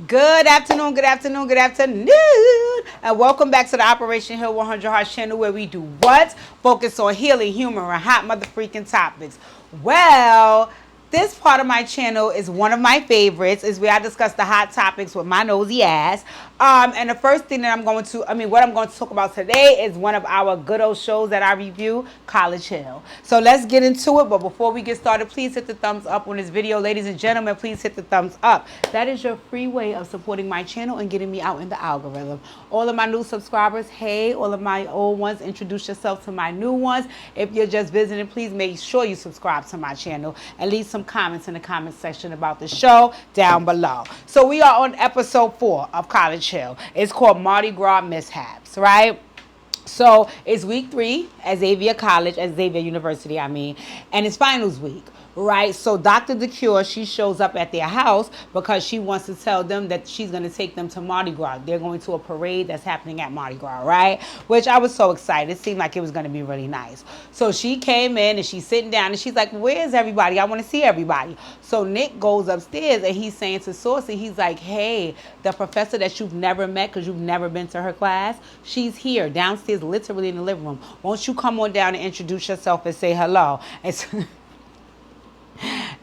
Good afternoon, good afternoon, good afternoon. And welcome back to the Operation Hill 100 Hearts channel where we do what? Focus on healing, humor, and hot mother freaking topics. Well, this part of my channel is one of my favorites, is where I discuss the hot topics with my nosy ass. And the first thing that what I'm going to talk about today is one of our good old shows that I review, College Hill. So let's get into it. But before we get started, please hit the thumbs up on this video. Ladies and gentlemen, please hit the thumbs up. That is your free way of supporting my channel and getting me out in the algorithm. All of my new subscribers, hey, all of my old ones, introduce yourself to my new ones. If you're just visiting, please make sure you subscribe to my channel and leave some comments in the comment section about the show down below. So we are on episode 4 of College Hill. It's called Mardi Gras Mishaps, right? So it's week 3 at Xavier University, and it's finals week, right? So Dr. DeCure, she shows up at their house because she wants to tell them that she's going to take them to Mardi Gras. They're going to a parade that's happening at Mardi Gras, right? Which I was so excited. It seemed like it was going to be really nice. So she came in and she's sitting down and she's like, where's everybody? I want to see everybody. So Nick goes upstairs and he's saying to Saucy, he's like, hey, the professor that you've never met because you've never been to her class, she's here downstairs, literally in the living room. Won't you come on down and introduce yourself and say hello?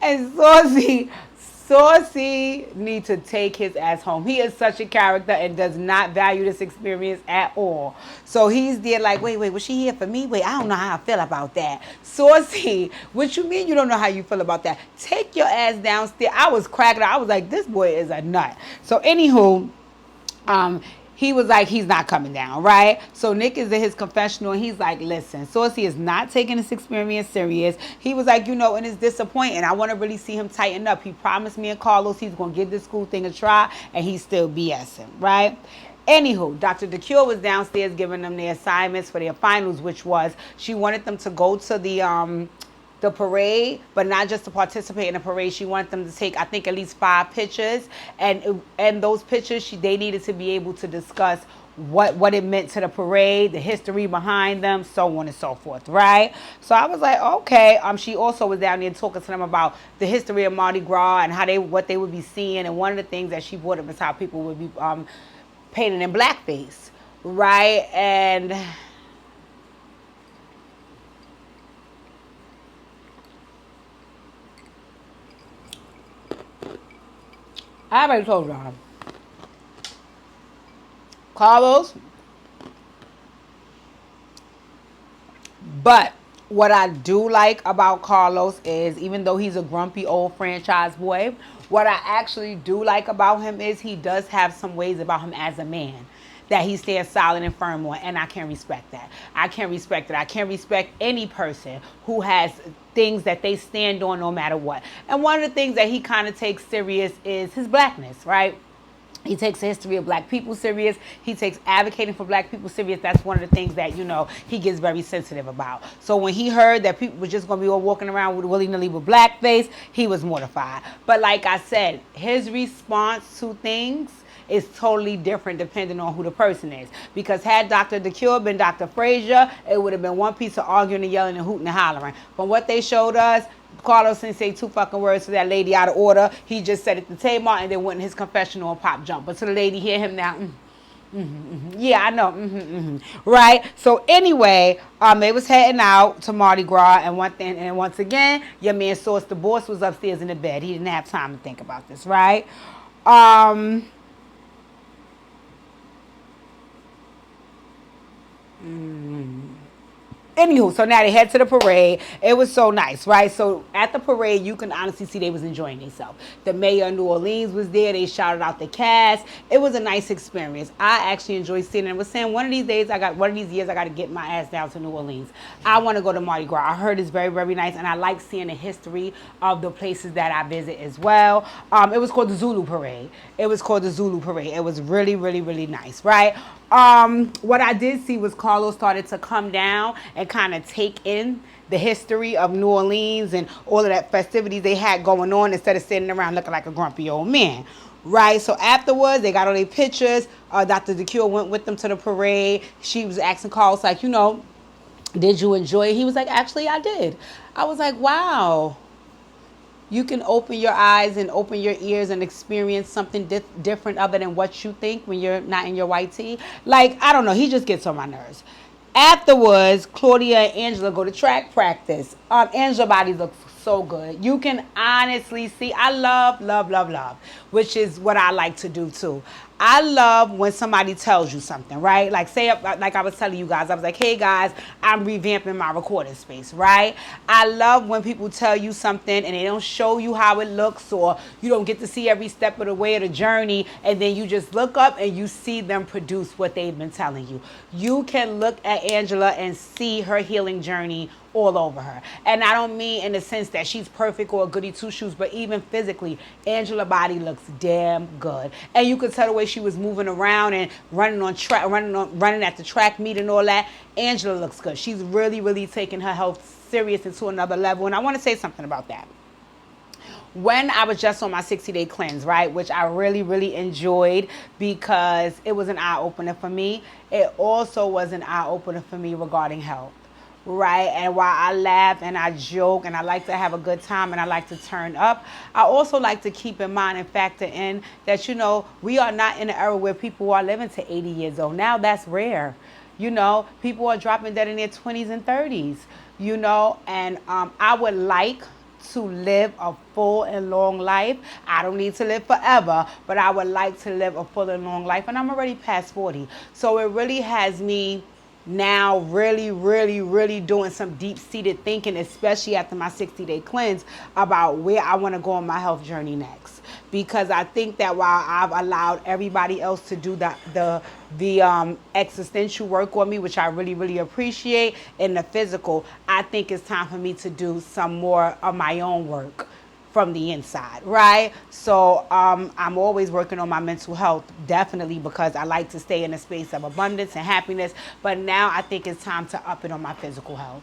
And Saucy need to take his ass home. He is such a character and does not value this experience at all. So he's there like, wait, was she here for me? Wait, I don't know how I feel about that. Saucy, what you mean you don't know how you feel about that? Take your ass downstairs. I was cracking up. I was like, this boy is a nut. So anywho, he was like, he's not coming down, right? So Nick is in his confessional, and he's like, listen, Saucy is not taking this experience serious. He was like, and it's disappointing. I want to really see him tighten up. He promised me and Carlos he's going to give this school thing a try, and he's still BSing, right? Anywho, Dr. DeCure was downstairs giving them their assignments for their finals, which was she wanted them to go to the parade, but not just to participate in the parade. She wanted them to take, I think, at least 5 pictures, and those pictures, they needed to be able to discuss what it meant to the parade, the history behind them, so on and so forth, right? So I was like, okay. She also was down there talking to them about the history of Mardi Gras and what they would be seeing, and one of the things that she brought up is how people would be painted in blackface, right? And I already told y'all. Carlos. But what I do like about Carlos is, even though he's a grumpy old franchise boy, what I actually do like about him is he does have some ways about him as a man that he stands solid and firm on, and I can respect that. I can respect it. I can respect any person who has things that they stand on no matter what. And one of the things that he kind of takes serious is his blackness, right? He takes the history of black people serious. He takes advocating for black people serious. That's one of the things that, he gets very sensitive about. So when he heard that people were just going to be all walking around with willy-nilly with blackface, he was mortified. But like I said, his response to things is totally different depending on who the person is. Because had Dr. DeCure been Dr. Frazier, it would have been one piece of arguing and yelling and hooting and hollering. From what they showed us, Carlos didn't say 2 fucking words to that lady out of order. He just said it to Tamar and then went in his confessional and pop jump. But to the lady, hear him now, yeah, I know, right? So anyway, they was heading out to Mardi Gras, and once again, your man Sauce, the boss, was upstairs in the bed. He didn't have time to think about this, right? Anywho, so now they head to the parade. It was so nice, right? So at the parade, you can honestly see they was enjoying themselves. The mayor of New Orleans was there. They shouted out the cast. It was a nice experience. I actually enjoyed seeing it. I was saying one of these years, I got to get my ass down to New Orleans. I want to go to Mardi Gras. I heard it's very, very nice, and I like seeing the history of the places that I visit as well. It was called the Zulu Parade. It was really, really, really nice, right? What I did see was Carlos started to come down and kind of take in the history of New Orleans and all of that festivities they had going on instead of sitting around looking like a grumpy old man. Right, so afterwards, they got all their pictures. Dr. DeCure went with them to the parade. She was asking Carlos, like, did you enjoy it? He was like, actually, I did. I was like, wow. You can open your eyes and open your ears and experience something different other than what you think when you're not in your white tee. Like, I don't know, he just gets on my nerves. Afterwards, Claudia and Angela go to track practice. Angela body looks so good. You can honestly see, I love, love, love, love, which is what I like to do too. I love when somebody tells you something, right? Like say, like I was telling you guys, I was like, hey guys, I'm revamping my recording space, right? I love when people tell you something and they don't show you how it looks, or you don't get to see every step of the way of the journey, and then you just look up and you see them produce what they've been telling you. You can look at Angela and see her healing journey all over her. And I don't mean in the sense that she's perfect or a goody two shoes, but even physically, Angela body looks damn good. And you could tell the way she was moving around and running on track, running at the track meet and all that. Angela looks good. She's really, really taking her health serious into another level. And I want to say something about that. When I was just on my 60-day cleanse, right, which I really, really enjoyed because it was an eye-opener for me, it also was an eye-opener for me regarding health. Right, and while I laugh and I joke and I like to have a good time and I like to turn up, I also like to keep in mind and factor in that, you know, we are not in an era where people are living to 80 years old. Now that's rare. You know, people are dropping dead in their 20s and 30s, you know, and I would like to live a full and long life. I don't need to live forever, but I would like to live a full and long life, and I'm already past 40. So it really has me now really, really, really doing some deep-seated thinking, especially after my 60-day cleanse, about where I want to go on my health journey next. Because I think that while I've allowed everybody else to do the existential work on me, which I really, really appreciate, in the physical, I think it's time for me to do some more of my own work from the inside, right? So I'm always working on my mental health, definitely, because I like to stay in a space of abundance and happiness. But now I think it's time to up it on my physical health.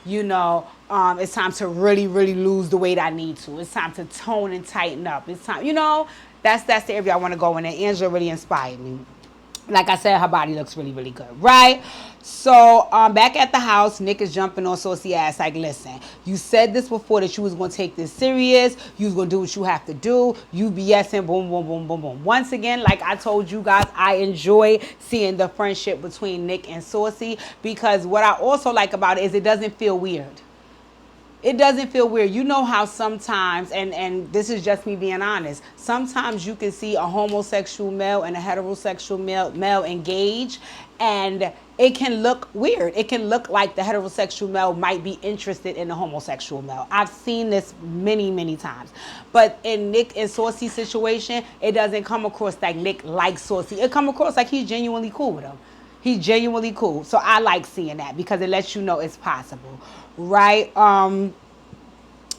You know, it's time to really, really lose the weight I need to. It's time to tone and tighten up. It's time, you know, that's the area I want to go in. And Angela really inspired me. Like I said, her body looks really, really good, right? So back at the house, Nick is jumping on Saucy ass like, listen, you said this before that you was going to take this serious. You was going to do what you have to do. You BSing, boom, boom, boom, boom, boom. Once again, like I told you guys, I enjoy seeing the friendship between Nick and Saucy, because what I also like about it is it doesn't feel weird. It doesn't feel weird. You know how sometimes, and this is just me being honest, sometimes you can see a homosexual male and a heterosexual male engage, and it can look weird. It can look like the heterosexual male might be interested in the homosexual male. I've seen this many, many times. But in Nick and Saucy's situation, it doesn't come across like Nick likes Saucy. It come across like he's genuinely cool with him. He's genuinely cool. So I like seeing that because it lets you know it's possible. Right?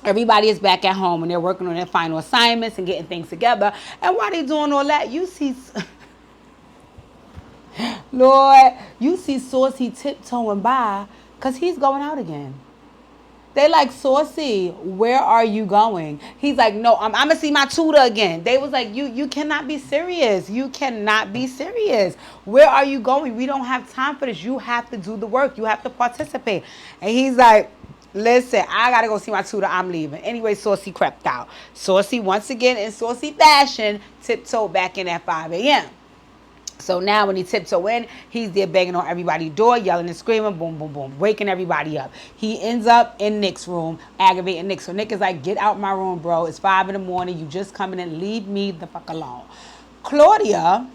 Everybody is back at home and they're working on their final assignments and getting things together. And while they're doing all that, you see, Lord, you see Saucy tiptoeing by because he's going out again. They like, Saucy, where are you going? He's like, no, I'm going to see my tutor again. They was like, you cannot be serious. You cannot be serious. Where are you going? We don't have time for this. You have to do the work. You have to participate. And he's like, listen, I got to go see my tutor. I'm leaving. Anyway, Saucy crept out. Saucy, once again, in Saucy fashion, tiptoed back in at 5 a.m. So now when he tiptoe in, he's there banging on everybody's door, yelling and screaming, boom, boom, boom, waking everybody up. He ends up in Nick's room, aggravating Nick. So Nick is like, get out my room, bro. It's 5 in the morning. You just coming in. Leave me the fuck alone. Claudia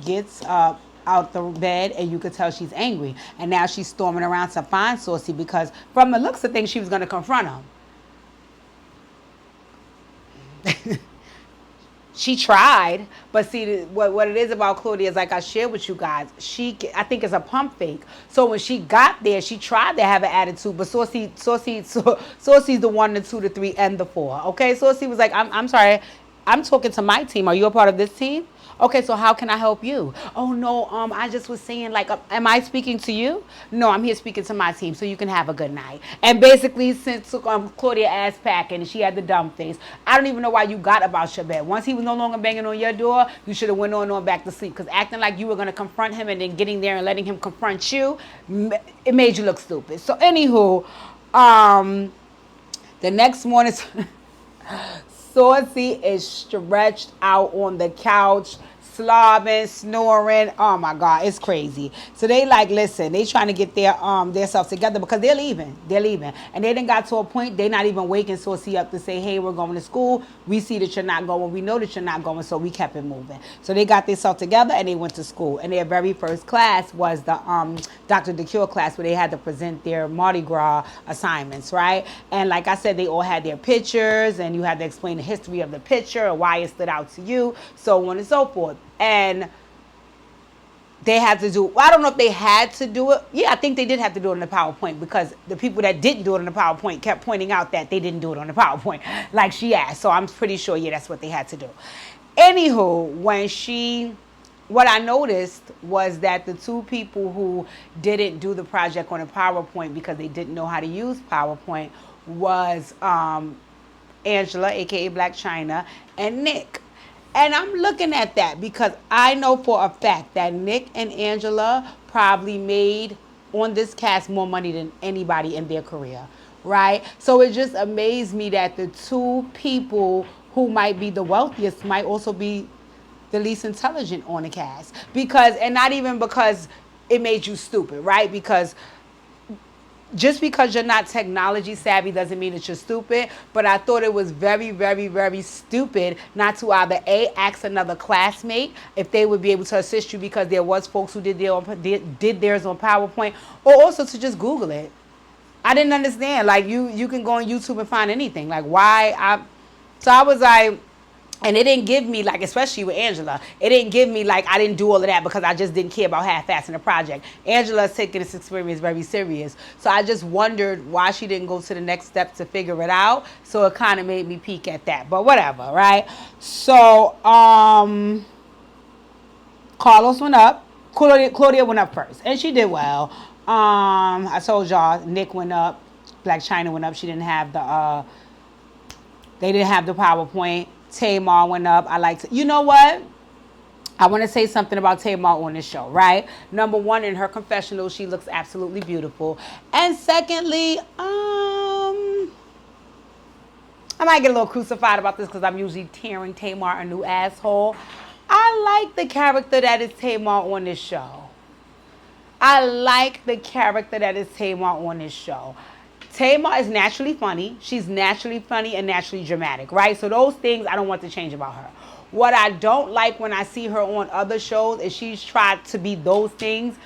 gets up out the bed, and you could tell she's angry. And now she's storming around to find Saucy because from the looks of things, she was going to confront him. She tried, but see, what it is about Claudia is, like I shared with you guys, I think it's a pump fake. So when she got there, she tried to have an attitude, but Saucy's the 1, the 2, the 3, and the 4. Okay, Saucy was like, I'm sorry, I'm talking to my team. Are you a part of this team? Okay, so how can I help you? Oh no, I just was saying, like, am I speaking to you? No, I'm here speaking to my team, so you can have a good night. And basically, since Claudia ass packing and she had the dumb face, I don't even know why you got about your bed. Once he was no longer banging on your door, you should have went on back to sleep. Because acting like you were gonna confront him and then getting there and letting him confront you, it made you look stupid. So anywho, the next morning. Saucy is stretched out on the couch, slobbing, snoring. Oh my God, it's crazy. So they like, listen, they trying to get their self together because they're leaving. They're leaving. And they done got to a point, they not even waking Saucy up to say, hey, we're going to school. We see that you're not going. We know that you're not going, so we kept it moving. So they got themselves together and they went to school. And their very first class was the Dr. DeCure class where they had to present their Mardi Gras assignments, right? And like I said, they all had their pictures and you had to explain the history of the picture and why it stood out to you, so on and so forth. And they had to do, I don't know if they had to do it. Yeah, I think they did have to do it on the PowerPoint because the people that didn't do it on the PowerPoint kept pointing out that they didn't do it on the PowerPoint like she asked. So I'm pretty sure, yeah, that's what they had to do. Anywho, what I noticed was that the two people who didn't do the project on a PowerPoint because they didn't know how to use PowerPoint was Angela, aka Black China, and Nick. And I'm looking at that because I know for a fact that Nick and Angela probably made on this cast more money than anybody in their career, right? So it just amazed me that the two people who might be the wealthiest might also be the least intelligent on the cast. Because, and not even because it made you stupid, right? Because just because you're not technology savvy doesn't mean that you're stupid, but I thought it was very, very, very stupid not to either ask another classmate if they would be able to assist you because there was folks who did theirs on PowerPoint, or also to just Google it. I didn't understand. Like you can go on YouTube and find anything. Like so I was like, and it didn't give me, like, especially with Angela, it didn't give me, like, I didn't do all of that because I just didn't care about half-assing the project. Angela's taking this experience very serious. So I just wondered why she didn't go to the next step to figure it out. So it kind of made me peek at that. But whatever, right? So, Carlos went up. Claudia went up first. And she did well. I told y'all, Nick went up. Black China went up. She didn't have they didn't have the PowerPoint. Tamar went up. You know what? I want to say something about Tamar on this show, right? Number one, in her confessional, she looks absolutely beautiful. And secondly, I might get a little crucified about this because I'm usually tearing Tamar a new asshole. I like the character that is Tamar on this show. I like the character that is Tamar on this show. Tamar is naturally funny. She's naturally funny and naturally dramatic, right? So those things I don't want to change about her. What I don't like when I see her on other shows is she's tried to be those things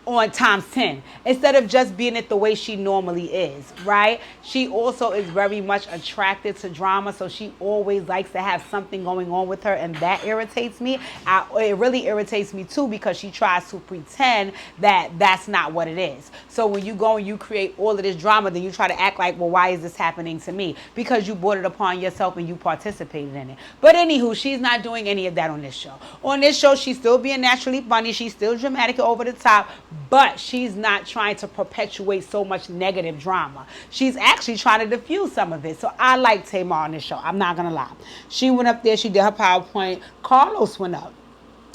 on times 10 instead of just being it the way she normally is, right? She also is very much attracted to drama, so she always likes to have something going on with her, and that irritates me. It really irritates me too because she tries to pretend that that's not what it is. So when you go and you create all of this drama, then you try to act like, well, why is this happening to me? Because you brought it upon yourself and you participated in it. But anywho, she's not doing any of that on this show. On this show, she's still being naturally funny. She's still dramatic and over the top, but she's not trying to perpetuate so much negative drama. She's actually trying to diffuse some of it. So I like Tamar on this show. I'm not going to lie. She went up there. She did her PowerPoint. Carlos went up.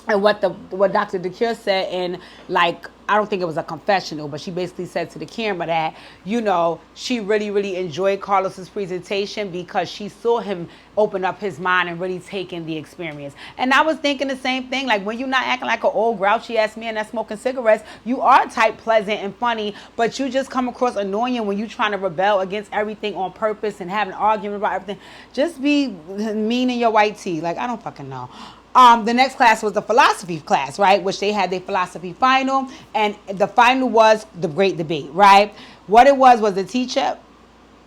And what Dr. DeCure said, and like, I don't think it was a confessional, but she basically said to the camera that, you know, she really, really enjoyed Carlos's presentation because she saw him open up his mind and really take in the experience. And I was thinking the same thing. Like, when you're not acting like an old grouchy ass man that's smoking cigarettes, you are type pleasant and funny, but you just come across annoying when you're trying to rebel against everything on purpose and have an argument about everything. Just be mean in your white tee. Like, I don't fucking know. The next class was the philosophy class, right? Which they had their philosophy final, and the final was the great debate, right? What it was the teacher.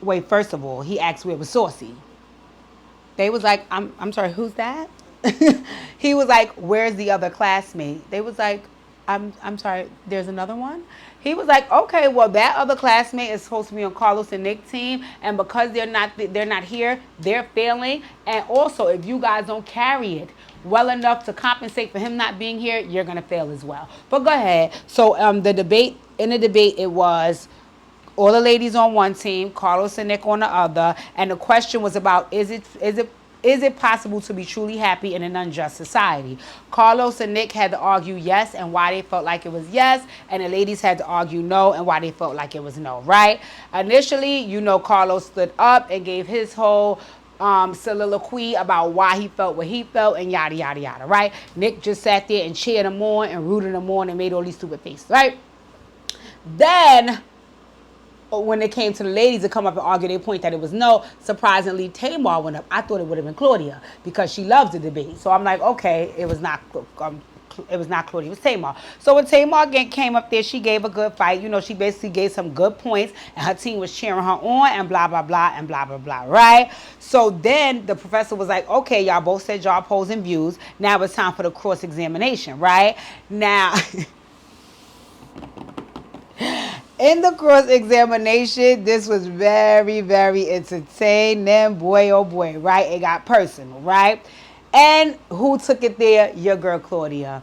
Wait, first of all, he asked where was Saucy. They was like, I'm sorry, who's that? He was like, where's the other classmate? They was like, I'm sorry, there's another one. He was like, okay, well, that other classmate is supposed to be on Carlos and Nick's team, and because they're not here, they're failing. And also, if you guys don't carry it well enough to compensate for him not being here, you're gonna fail as well. But go ahead. So in the debate, it was all the ladies on one team, Carlos and Nick on the other, and the question was about is it possible to be truly happy in an unjust society? Carlos and Nick had to argue yes and why they felt like it was yes, and the ladies had to argue no and why they felt like it was no, right? Initially, Carlos stood up and gave his whole soliloquy about why he felt what he felt and yada, yada, yada, right? Nick just sat there and cheered him on and rooted him on and made all these stupid faces, right? Then when it came to the ladies to come up and argue their point that it was no, surprisingly, Tamar went up. I thought it would have been Claudia because she loves the debate. So I'm like, okay, it was not Claudia, it was Tamar. So when Tamar came up there, she gave a good fight. She basically gave some good points, and her team was cheering her on, and blah, blah, blah, and blah, blah, blah, right? So then the professor was like, okay, y'all both said y'all opposing views. Now it's time for the cross-examination, right? Now... In the cross-examination, this was very, very entertaining. Boy, oh boy, right? It got personal, right? And who took it there? Your girl, Claudia.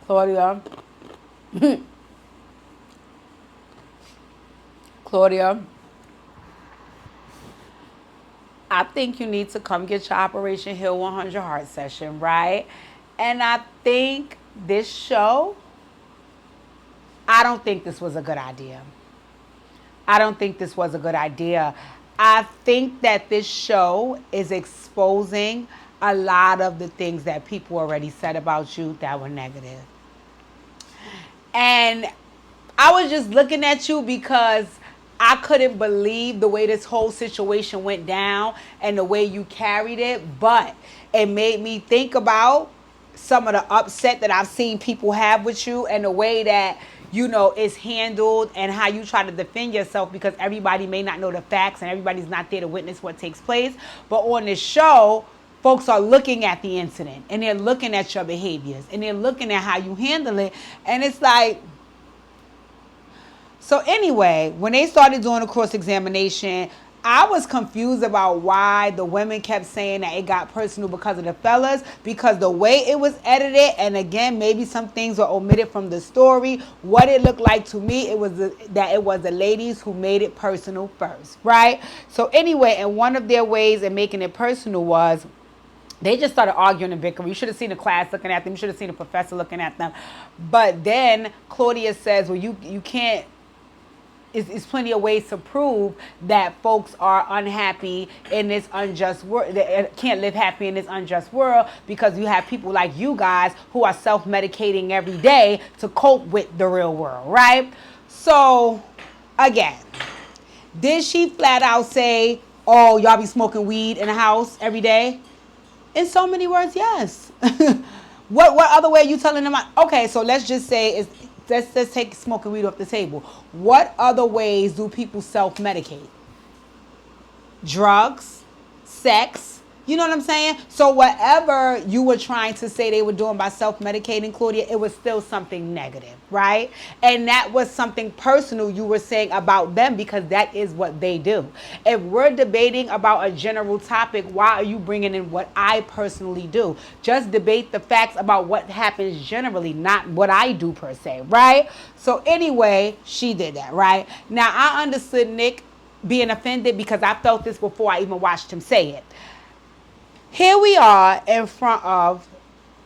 Claudia. Claudia. I think you need to come get your Operation Heal 100 Heart session, right? And I think this show, I don't think this was a good idea. I don't think this was a good idea. I think that this show is exposing a lot of the things that people already said about you that were negative. And I was just looking at you because I couldn't believe the way this whole situation went down and the way you carried it, but it made me think about some of the upset that I've seen people have with you and the way that, it's handled and how you try to defend yourself because everybody may not know the facts and everybody's not there to witness what takes place. But on this show, folks are looking at the incident and they're looking at your behaviors and they're looking at how you handle it. And it's like... So anyway, when they started doing the cross-examination, I was confused about why the women kept saying that it got personal because of the fellas, because the way it was edited, and again, maybe some things were omitted from the story, what it looked like to me, it was the ladies who made it personal first, right? So anyway, and one of their ways of making it personal was they just started arguing and bickering. You should have seen the class looking at them. You should have seen the professor looking at them. But then Claudia says, well, you can't... It's plenty of ways to prove that folks are unhappy in this unjust world. They can't live happy in this unjust world because you have people like you guys who are self-medicating every day to cope with the real world, right? So, again, did she flat out say, oh, y'all be smoking weed in the house every day? In so many words, yes. What other way are you telling them? Okay, so let's just say let's take smoking weed off the table. What other ways do people self-medicate? Drugs, sex, you know what I'm saying? So whatever you were trying to say they were doing by self-medicating, Claudia, it was still something negative, right? And that was something personal you were saying about them because that is what they do. If we're debating about a general topic, why are you bringing in what I personally do? Just debate the facts about what happens generally, not what I do per se, right? So anyway, she did that, right? Now, I understood Nick being offended because I felt this before I even watched him say it. Here we are in front of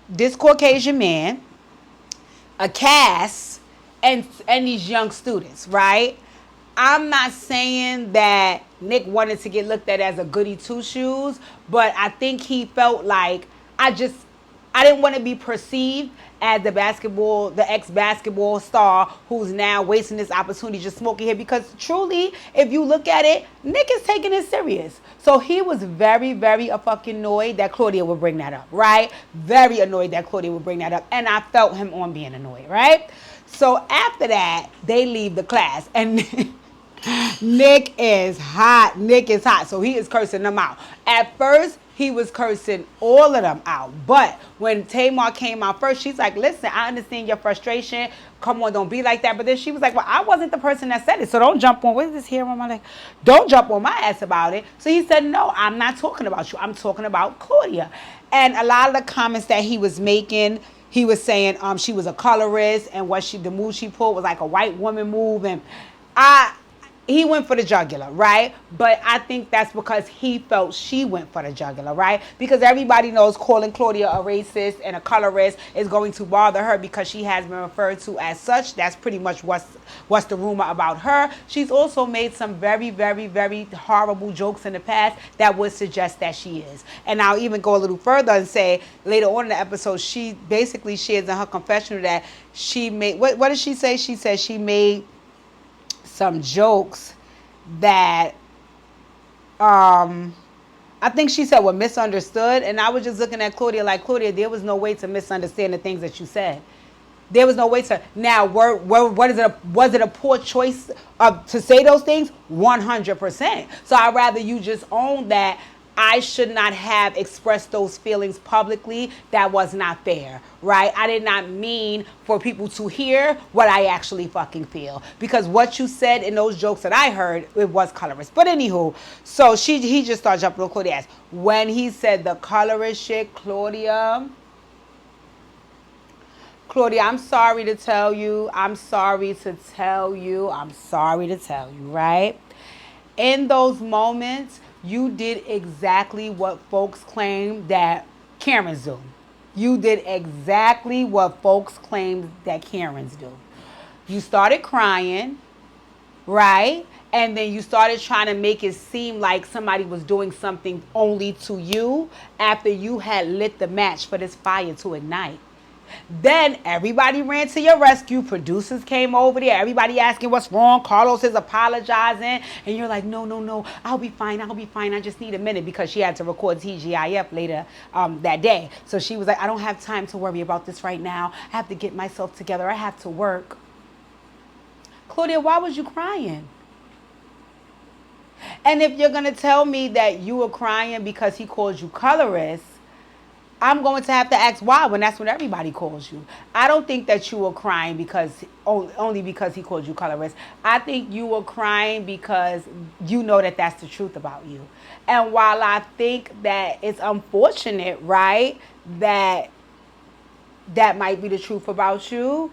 this Caucasian man, a cast, and these young students, right? I'm not saying that Nick wanted to get looked at as a goody two-shoes, but I think he felt like I didn't want to be perceived as the ex-basketball star who's now wasting this opportunity just smoking here because truly, if you look at it, Nick is taking it serious. So he was very, very fucking annoyed that Claudia would bring that up, right? Very annoyed that Claudia would bring that up. And I felt him on being annoyed, right? So after that, they leave the class. And Nick is hot. Nick is hot. So he is cursing them out. At first, he was cursing all of them out. But when Tamar came out first, she's like, listen, I understand your frustration. Come on, don't be like that. But then she was like, well, I wasn't the person that said it. So don't jump on, what is this here on my leg? Don't jump on my ass about it. So he said, no, I'm not talking about you. I'm talking about Claudia. And a lot of the comments that he was making, he was saying she was a colorist, and the move she pulled was like a white woman move. And he went for the jugular, right? But I think that's because he felt she went for the jugular, right? Because everybody knows calling Claudia a racist and a colorist is going to bother her because she has been referred to as such. That's pretty much what's the rumor about her. She's also made some very, very, very horrible jokes in the past that would suggest that she is. And I'll even go a little further and say later on in the episode, she basically shares in her confessional that she made, what did she say? She said she made some jokes that I think she said were misunderstood, and I was just looking at Claudia like, Claudia, there was no way to misunderstand the things that you said. There was no way to. Now, was it a poor choice to say those things? 100%. So I'd rather you just own that I should not have expressed those feelings publicly. That was not fair, right? I did not mean for people to hear what I actually fucking feel. Because what you said in those jokes that I heard, it was colorist. But anywho, so he just started jumping on Claudia's ass. When he said the colorist shit, Claudia, I'm sorry to tell you, right? In those moments, you did exactly what folks claim that Karens do. You did exactly what folks claim that Karens do. You started crying, right? And then you started trying to make it seem like somebody was doing something only to you after you had lit the match for this fire to ignite. Then everybody ran to your rescue. Producers came over there. Everybody asking what's wrong. Carlos is apologizing. And you're like, no. I'll be fine. I just need a minute, because she had to record TGIF later that day. So she was like, I don't have time to worry about this right now. I have to get myself together. I have to work. Claudia, why was you crying? And if you're going to tell me that you were crying because he called you colorist, I'm going to have to ask why, when that's what everybody calls you. I don't think that you were crying only because he called you colorist. I think you were crying because you know that that's the truth about you. And while I think that it's unfortunate, right, that might be the truth about you,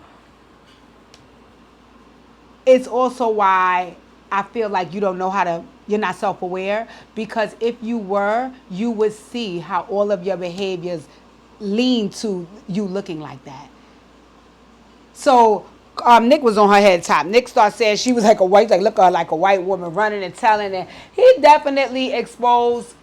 it's also why I feel like you don't know you're not self-aware, because if you were, you would see how all of your behaviors lean to you looking like that. So Nick was on her head top. Nick started saying she was like look at her like a white woman running and telling, and he definitely exposed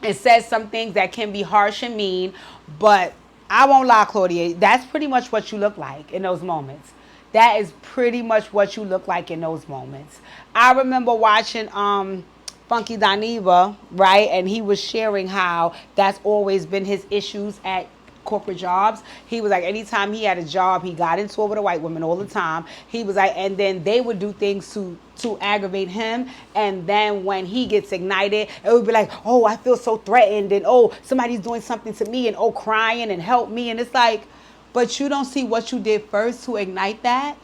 and said some things that can be harsh and mean, but I won't lie, Claudia, that's pretty much what you look like in those moments. That is pretty much what you look like in those moments. I remember watching Funky Dineva, right? And he was sharing how that's always been his issues at corporate jobs. He was like, anytime he had a job, he got into it with a white woman all the time. He was like, and then they would do things to aggravate him. And then when he gets ignited, it would be like, oh, I feel so threatened. And oh, somebody's doing something to me. And oh, crying and help me. And it's like, but you don't see what you did first to ignite that.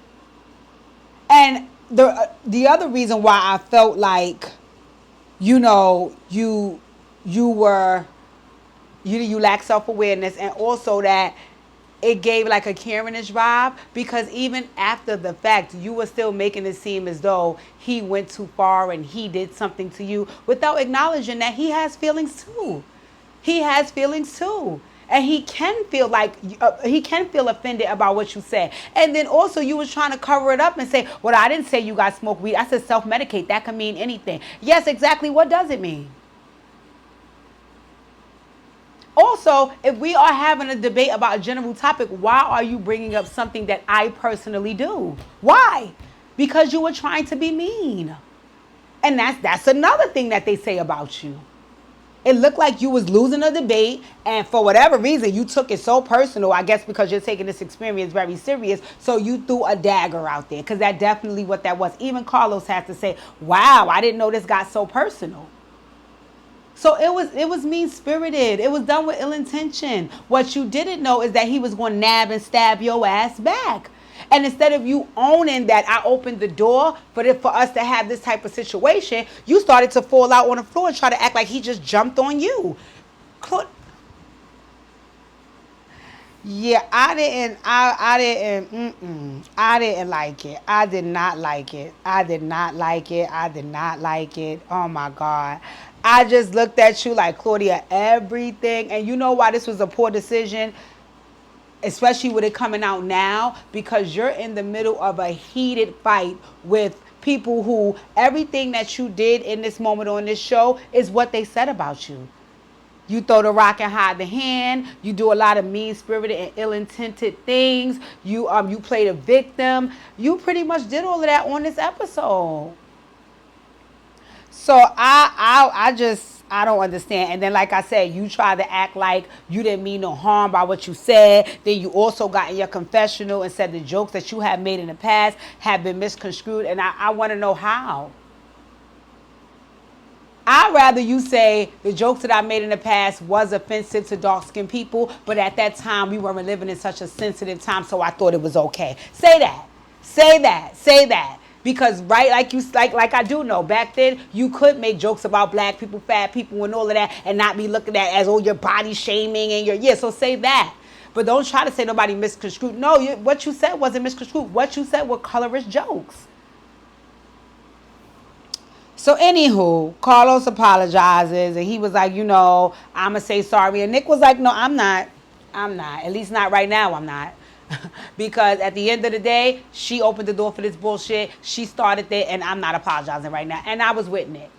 And the other reason why I felt like, you lack self-awareness, and also that it gave like a Karen-ish vibe, because even after the fact, you were still making it seem as though he went too far and he did something to you without acknowledging that he has feelings too. And he can feel offended about what you said. And then also you was trying to cover it up and say, well, I didn't say you guys smoke weed. I said self-medicate. That can mean anything. Yes, exactly. What does it mean? Also, if we are having a debate about a general topic, why are you bringing up something that I personally do? Why? Because you were trying to be mean. And that's another thing that they say about you. It looked like you was losing a debate, and for whatever reason, you took it so personal. I guess because you're taking this experience very serious, so you threw a dagger out there, because that's definitely what that was. Even Carlos had to say, "Wow, I didn't know this got so personal." So it was mean spirited. It was done with ill intention. What you didn't know is that he was going to nab and stab your ass back. And instead of you owning that I opened the door for us to have this type of situation, you started to fall out on the floor and try to act like he just jumped on you. Yeah, I didn't like it. I did not like it. I did not like it. I did not like it. Oh my God. I just looked at you like, Claudia, everything. And you know why this was a poor decision? Especially with it coming out now, because you're in the middle of a heated fight with people who everything that you did in this moment on this show is what they said about you. You throw the rock and hide the hand. You do a lot of mean-spirited and ill-intended things. You play the victim. You pretty much did all of that on this episode. So I don't understand. And then, like I said, you try to act like you didn't mean no harm by what you said. Then you also got in your confessional and said the jokes that you have made in the past have been misconstrued. And I want to know how. I'd rather you say the jokes that I made in the past was offensive to dark-skinned people, but at that time we weren't living in such a sensitive time, so I thought it was okay. Say that. Say that. Say that. Because right, like I do know, back then you could make jokes about black people, fat people, and all of that, and not be looking at as your body shaming and so say that. But don't try to say nobody misconstrued. No, what you said wasn't misconstrued. What you said were colorist jokes. So anywho, Carlos apologizes and he was like, I'm going to say sorry. And Nick was like, no, I'm not. At least not right now, I'm not. Because at the end of the day, she opened the door for this bullshit. She started it, and I'm not apologizing right now. And I was with Nick.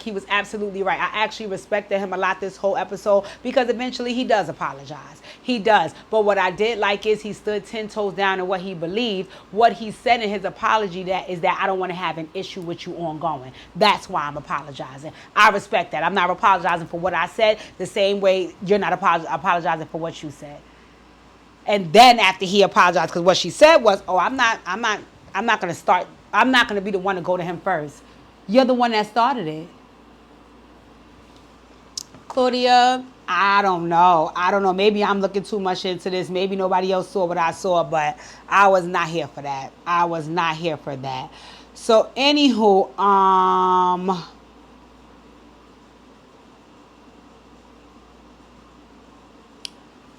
He was absolutely right. I actually respected him a lot this whole episode because eventually he does apologize. He does. But what I did like is he stood 10 toes down in what he believed. What he said in his apology is that I don't want to have an issue with you ongoing. That's why I'm apologizing. I respect that. I'm not apologizing for what I said the same way you're not apologizing for what you said. And then after he apologized, because what she said was, I'm not going to start. I'm not going to be the one to go to him first. You're the one that started it. Claudia, I don't know. Maybe I'm looking too much into this. Maybe nobody else saw what I saw, but I was not here for that. So anywho,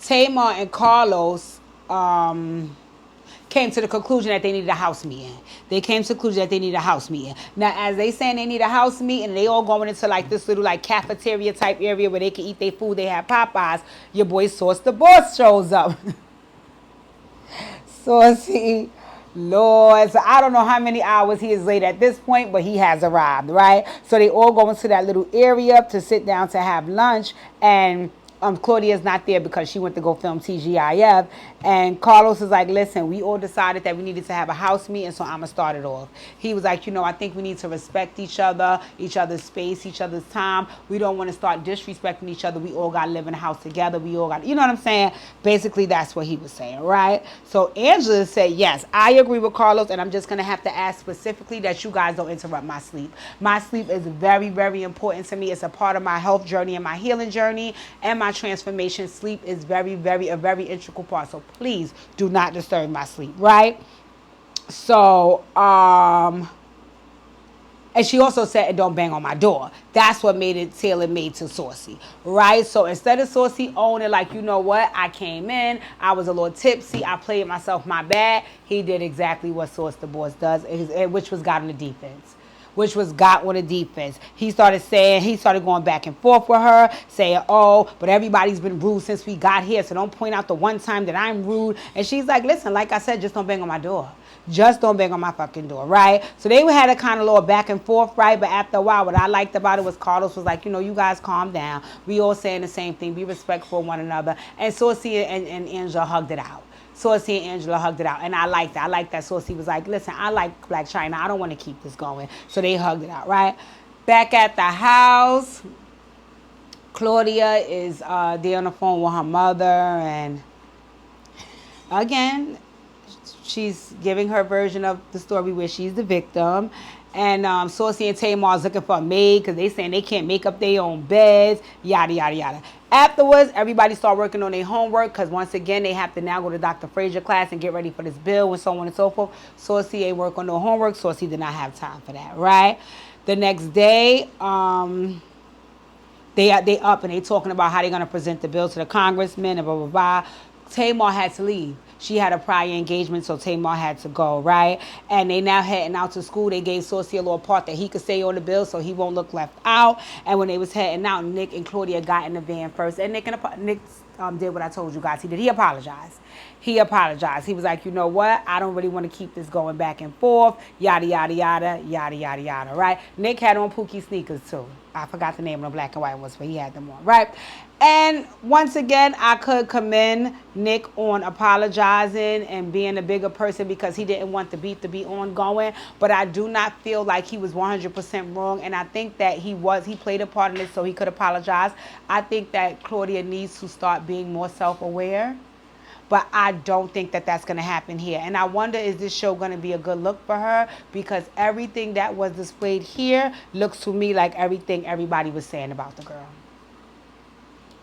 Tamar and Carlos came to the conclusion that they needed a house meeting. Now, as they saying they need a house meeting, they all going into like this little like cafeteria type area where they can eat their food. They have Popeyes. Your boy Sauce the Boss shows up. Saucy, Lord. So I don't know how many hours he is late at this point, but he has arrived, right? So they all go into that little area to sit down to have lunch, and Claudia's not there because she went to go film TGIF. And Carlos is like, listen, we all decided that we needed to have a house meeting, so I'm going to start it off. He was like, I think we need to respect each other's space, each other's time. We don't want to start disrespecting each other. We all got to live in a house together. We all got, you know what I'm saying? Basically, that's what he was saying, right? So Angela said, yes, I agree with Carlos, and I'm just going to have to ask specifically that you guys don't interrupt my sleep. My sleep is very, very important to me. It's a part of my health journey and my healing journey and my transformation. Sleep is very, very, a very integral part. So please do not disturb my sleep, right? So, and she also said, don't bang on my door. That's what made it tailor-made to Saucy, right? So instead of Saucy owning, like, you know what? I came in, I was a little tipsy, I played myself, my bad. He did exactly what Sauce the Boss does, which was got on the defense. He started going back and forth with her, saying, but everybody's been rude since we got here, so don't point out the one time that I'm rude. And she's like, listen, like I said, just don't bang on my door. Just don't bang on my fucking door, right? So they had a kind of little back and forth, right? But after a while, what I liked about it was Carlos was like, you guys calm down. We all saying the same thing. Be respectful of one another. And Saucy and Angela hugged it out. Saucy and Angela hugged it out. And I liked that. I liked that Saucy was like, listen, I like Black China. I don't want to keep this going. So they hugged it out, right? Back at the house, Claudia is there on the phone with her mother, and again, she's giving her version of the story where she's the victim. And Saucy and Tamar's looking for a maid because they saying they can't make up their own beds, yada, yada, yada. Afterwards, everybody start working on their homework because once again, they have to now go to Dr. Frazier class and get ready for this bill and so on and so forth. Saucy ain't work on no homework. Saucy did not have time for that, right? The next day, they up and they talking about how they're going to present the bill to the congressman and blah, blah, blah. Tamar had to leave. She had a prior engagement, so Tamar had to go, right? And they now heading out to school. They gave Saucy a little part that he could stay on the bill so he won't look left out. And when they was heading out, Nick and Claudia got in the van first. And Nick did what I told you guys he did. He apologized. He apologized. He was like, you know what? I don't really want to keep this going back and forth. Yada, yada, yada, yada, yada, yada, right? Nick had on Pookie sneakers, too. I forgot the name of the black and white ones, but he had them on, right? And once again, I could commend Nick on apologizing and being a bigger person because he didn't want the beef to be ongoing. But I do not feel like he was 100% wrong. And I think that he played a part in it so he could apologize. I think that Claudia needs to start being more self-aware. But I don't think that that's going to happen here. And I wonder, is this show going to be a good look for her? Because everything that was displayed here looks to me like everything everybody was saying about the girl.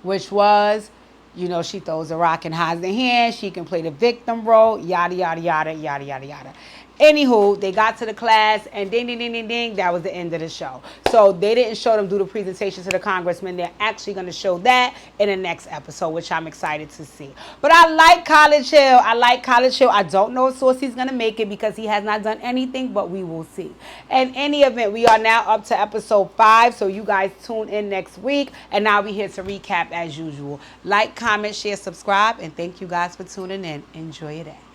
Which was, you know, she throws a rock and hides the hand. She can play the victim role, yada, yada, yada, yada, yada, yada. Anywho, they got to the class, and ding, ding, ding, ding, ding, that was the end of the show. So they didn't show them do the presentation to the congressman. They're actually going to show that in the next episode, which I'm excited to see. But I like College Hill. I don't know if Saucy's going to make it because he has not done anything, but we will see. In any event, we are now up to episode 5, so you guys tune in next week, and I'll be here to recap as usual. Like, comment, share, subscribe, and thank you guys for tuning in. Enjoy your day.